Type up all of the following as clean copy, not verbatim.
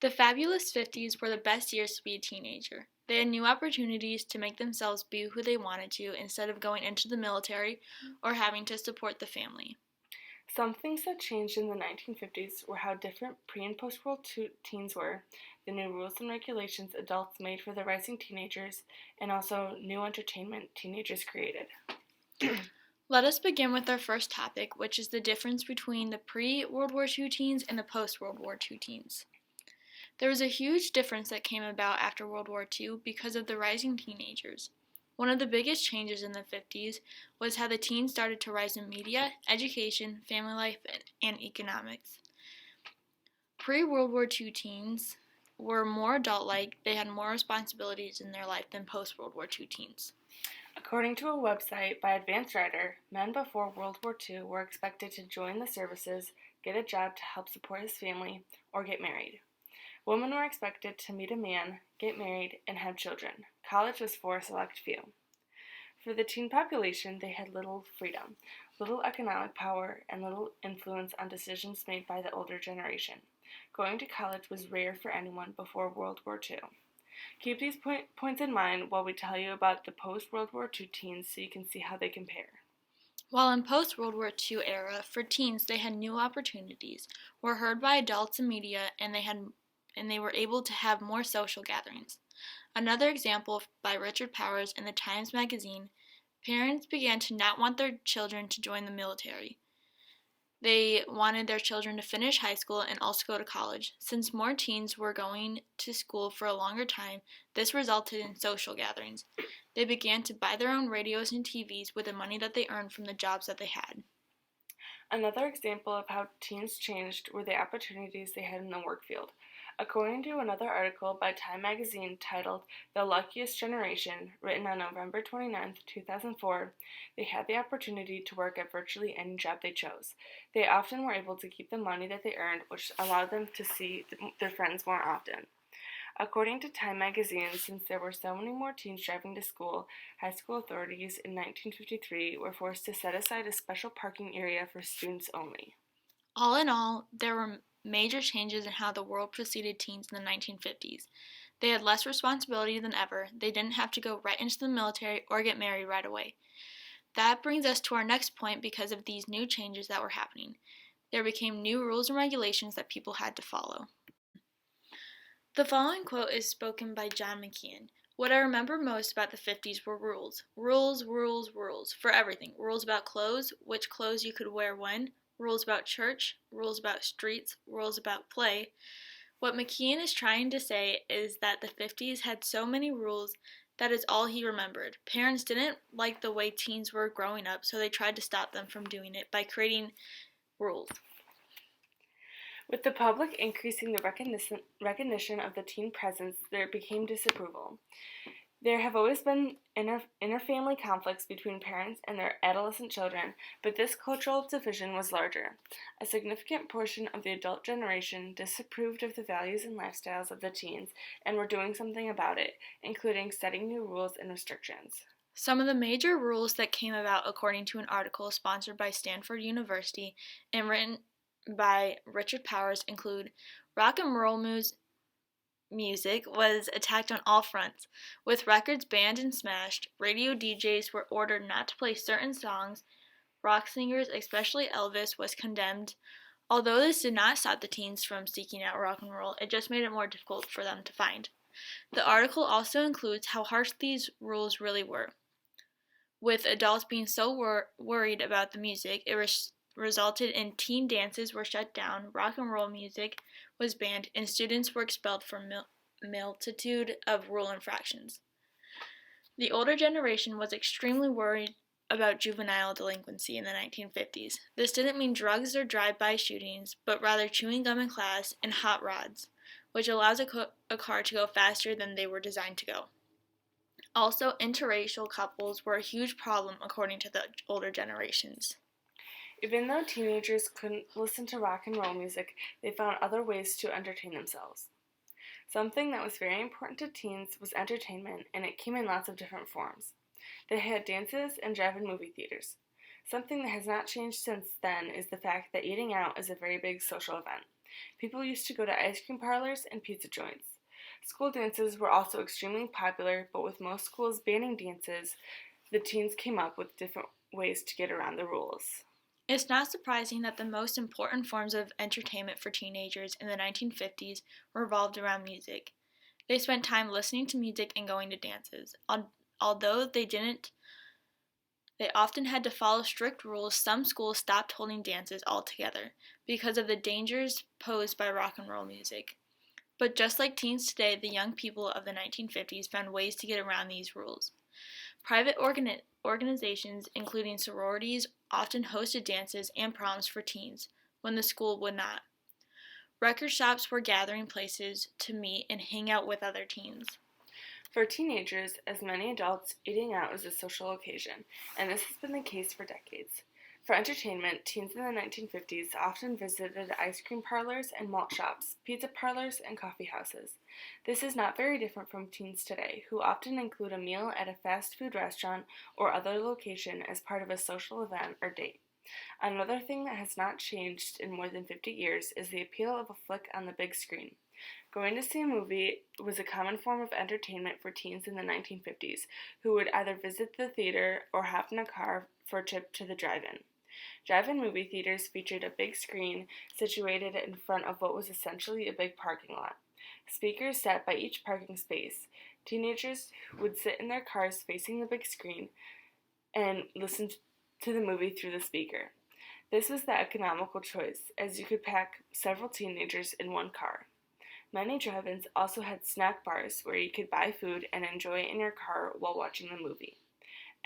The fabulous 50s were the best years to be a teenager. They had new opportunities to make themselves be who they wanted to instead of going into the military or having to support the family. Some things that changed in the 1950s were how different pre and post World II teens were, the new rules and regulations adults made for the rising teenagers, and also new entertainment teenagers created. Let us begin with our first topic, which is the difference between the pre-World War II teens and the post-World War II teens. There was a huge difference that came about after World War II because of the rising teenagers. One of the biggest changes in the 50s was how the teens started to rise in media, education, family life, and economics. Pre-World War II teens were more adult-like, they had more responsibilities in their life than post-World War II teens. According to a website by Advanced Writer, men before World War II were expected to join the services, get a job to help support his family, or get married. Women were expected to meet a man, get married, and have children. College was for a select few. For the teen population, they had little freedom, little economic power, and little influence on decisions made by the older generation. Going to college was rare for anyone before World War II. Keep these points in mind while we tell you about the post-World War II teens so you can see how they compare. While in post-World War II era, for teens they had new opportunities, were heard by adults and media, and they were able to have more social gatherings. Another example by Richard Powers in the Times magazine, parents began to not want their children to join the military. They wanted their children to finish high school and also go to college. Since more teens were going to school for a longer time, this resulted in social gatherings. They began to buy their own radios and TVs with the money that they earned from the jobs that they had. Another example of how teens changed were the opportunities they had in the work field. According to another article by Time magazine titled The Luckiest Generation, written on November 29, 2004, they had the opportunity to work at virtually any job they chose. They often were able to keep the money that they earned, which allowed them to see their friends more often. According to Time magazine, since there were so many more teens driving to school, high school authorities in 1953 were forced to set aside a special parking area for students only. All in all, there were major changes in how the world preceded teens in the 1950s. They had less responsibility than ever. They didn't have to go right into the military or get married right away. That brings us to our next point because of these new changes that were happening. There became new rules and regulations that people had to follow. The following quote is spoken by John McKeon. What I remember most about the 50s were rules. Rules, rules, rules for everything. Rules about clothes, which clothes you could wear when, rules about church, rules about streets, rules about play. What McKeon is trying to say is that the 50s had so many rules that is all he remembered. Parents didn't like the way teens were growing up, so they tried to stop them from doing it by creating rules. With the public increasing the recognition of the teen presence, there became disapproval. There have always been inter-family conflicts between parents and their adolescent children, but this cultural division was larger. A significant portion of the adult generation disapproved of the values and lifestyles of the teens and were doing something about it, including setting new rules and restrictions. Some of the major rules that came about according to an article sponsored by Stanford University and written by Richard Powers include rock and roll music was attacked on all fronts. With records banned and smashed, radio DJs were ordered not to play certain songs. Rock singers, especially Elvis, was condemned. Although this did not stop the teens from seeking out rock and roll, it just made it more difficult for them to find. The article also includes how harsh these rules really were. With adults being so worried about the music, it resulted in teen dances were shut down, rock and roll music was banned, and students were expelled for multitude of rule infractions. The older generation was extremely worried about juvenile delinquency in the 1950s. This didn't mean drugs or drive-by shootings, but rather chewing gum in class and hot rods, which allows a car to go faster than they were designed to go. Also, interracial couples were a huge problem according to the older generations. Even though teenagers couldn't listen to rock and roll music, they found other ways to entertain themselves. Something that was very important to teens was entertainment, and it came in lots of different forms. They had dances and drive-in movie theaters. Something that has not changed since then is the fact that eating out is a very big social event. People used to go to ice cream parlors and pizza joints. School dances were also extremely popular, but with most schools banning dances, the teens came up with different ways to get around the rules. It's not surprising that the most important forms of entertainment for teenagers in the 1950s revolved around music. They spent time listening to music and going to dances. Although they often had to follow strict rules. Some schools stopped holding dances altogether because of the dangers posed by rock and roll music. But just like teens today, the young people of the 1950s found ways to get around these rules. Private organizations, including sororities, often hosted dances and proms for teens when the school would not. Record shops were gathering places to meet and hang out with other teens. For teenagers, as many adults, eating out was a social occasion, and this has been the case for decades. For entertainment, teens in the 1950s often visited ice cream parlors and malt shops, pizza parlors, and coffee houses. This is not very different from teens today, who often include a meal at a fast food restaurant or other location as part of a social event or date. Another thing that has not changed in more than 50 years is the appeal of a flick on the big screen. Going to see a movie was a common form of entertainment for teens in the 1950s, who would either visit the theater or hop in a car for a trip to the drive-in. Drive-in movie theaters featured a big screen situated in front of what was essentially a big parking lot. Speakers sat by each parking space. Teenagers would sit in their cars facing the big screen and listen to the movie through the speaker. This was the economical choice, as you could pack several teenagers in one car. Many drive-ins also had snack bars where you could buy food and enjoy it in your car while watching the movie.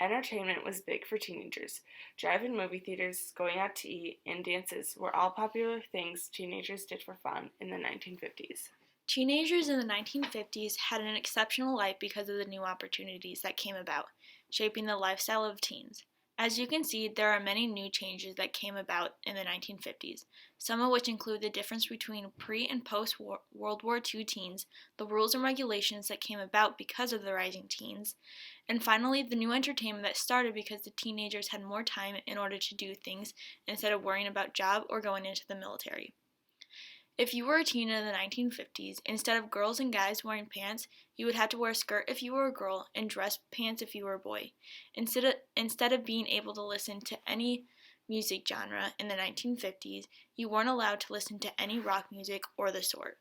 Entertainment was big for teenagers. Drive-in movie theaters, going out to eat, and dances were all popular things teenagers did for fun in the 1950s. Teenagers in the 1950s had an exceptional life because of the new opportunities that came about, shaping the lifestyle of teens. As you can see, there are many new changes that came about in the 1950s, some of which include the difference between pre- and post-World War II teens, the rules and regulations that came about because of the rising teens, and finally, the new entertainment that started because the teenagers had more time in order to do things instead of worrying about job or going into the military. If you were a teen in the 1950s, instead of girls and guys wearing pants, you would have to wear a skirt if you were a girl and dress pants if you were a boy. Instead of being able to listen to any music genre in the 1950s, you weren't allowed to listen to any rock music or the sort.